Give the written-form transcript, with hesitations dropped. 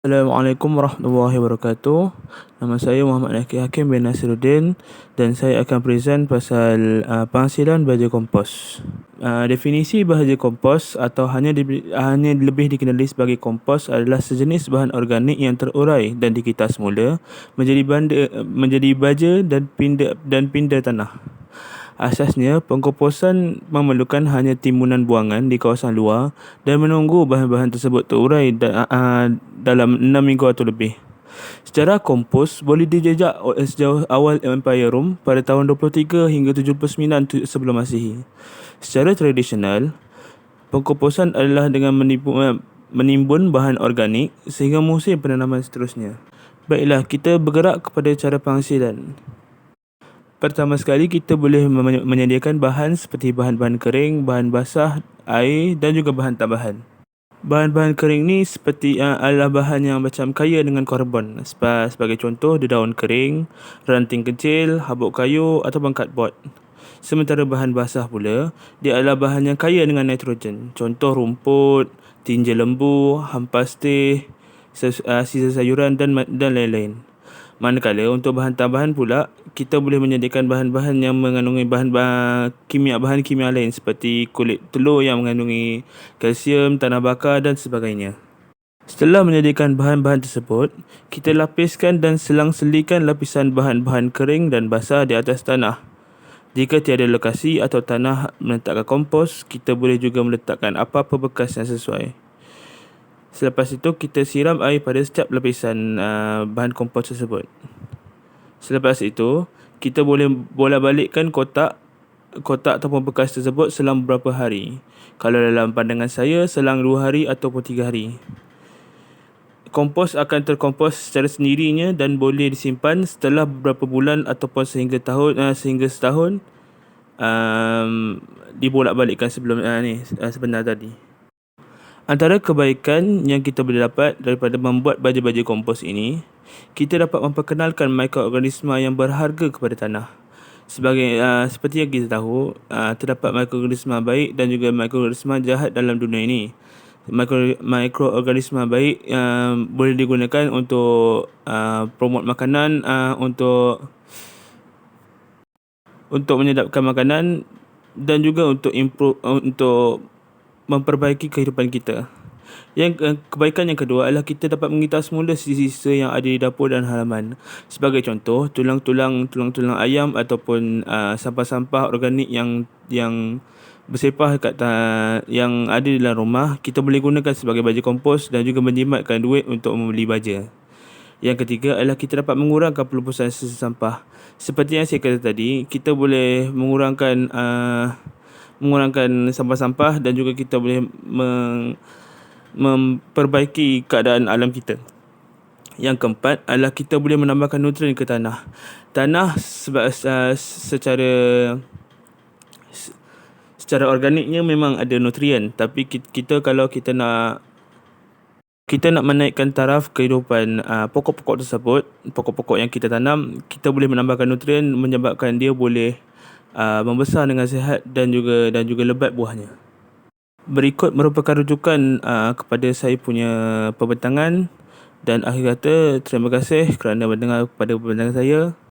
Assalamualaikum warahmatullahi wabarakatuh. Nama saya Muhammad Nakir Hakim bin Nasiruddin dan saya akan present pasal penghasilan baja kompos. Definisi baja kompos atau hanya lebih dikenali sebagai kompos adalah sejenis bahan organik yang terurai dan dikita semula menjadi baja dan pinda tanah. Asasnya, pengkomposan memerlukan hanya timbunan buangan di kawasan luar dan menunggu bahan-bahan tersebut terurai dalam 6 minggu atau lebih. Sejarah kompos boleh dijejak sejauh awal Empire Rome pada tahun 23 hingga 79 sebelum Masihi. Secara tradisional, pengkomposan adalah dengan menimbun bahan organik sehingga musim penanaman seterusnya. Baiklah, kita bergerak kepada cara penghasilan. Pertama sekali, kita boleh menyediakan bahan seperti bahan-bahan kering, bahan basah, air dan juga bahan tambahan. Bahan-bahan kering ni adalah bahan yang macam kaya dengan karbon. Sebagai contoh, daun kering, ranting kecil, habuk kayu atau cardboard. Sementara bahan basah pula, dia adalah bahan yang kaya dengan nitrogen. Contoh rumput, tinja lembu, hampas teh, sisa sayuran dan lain-lain. Manakala untuk bahan tambahan pula, kita boleh menyediakan bahan-bahan yang mengandungi bahan kimia lain seperti kulit telur yang mengandungi kalsium, tanah bakar dan sebagainya. Setelah menyediakan bahan-bahan tersebut, kita lapiskan dan selang-selikan lapisan bahan-bahan kering dan basah di atas tanah. Jika tiada lokasi atau tanah meletakkan kompos, kita boleh juga meletakkan apa-apa bekas yang sesuai. Selepas itu, kita siram air pada setiap lapisan bahan kompos tersebut. Selepas itu, kita boleh bolak-balikkan kotak ataupun bekas tersebut selang beberapa hari. Kalau dalam pandangan saya, selang 2 hari ataupun 3 hari. Kompos akan terkompos secara sendirinya dan boleh disimpan setelah beberapa bulan ataupun sehingga setahun dibolak-balikkan sebenar tadi. Antara kebaikan yang kita boleh dapat daripada membuat baja-baja kompos ini, kita dapat memperkenalkan mikroorganisma yang berharga kepada tanah. Seperti yang kita tahu, terdapat mikroorganisma baik dan juga mikroorganisma jahat dalam dunia ini. Mikroorganisma baik boleh digunakan untuk promote makanan, untuk menyedapkan makanan dan juga untuk memperbaiki kehidupan kita. Kebaikan yang kedua adalah kita dapat mengitar semula sisa-sisa yang ada di dapur dan halaman. Sebagai contoh, tulang-tulang ayam ataupun sampah-sampah organik yang bersepah yang ada di dalam rumah, kita boleh gunakan sebagai baja kompos dan juga menjimatkan duit untuk membeli baja. Yang ketiga adalah kita dapat mengurangkan pelupusan sisa sampah. Seperti yang saya kata tadi, kita boleh mengurangkan sampah-sampah dan juga kita boleh memperbaiki keadaan alam kita. Yang keempat adalah kita boleh menambahkan nutrien ke tanah. Tanah secara organiknya memang ada nutrien, tapi kalau kita nak menaikkan taraf kehidupan pokok-pokok tersebut, pokok-pokok yang kita tanam, kita boleh menambahkan nutrien menyebabkan dia boleh membesar dengan sihat dan juga lebat buahnya. Berikut merupakan rujukan kepada saya punya pembentangan dan akhir kata, terima kasih kerana mendengar pada pembentangan saya.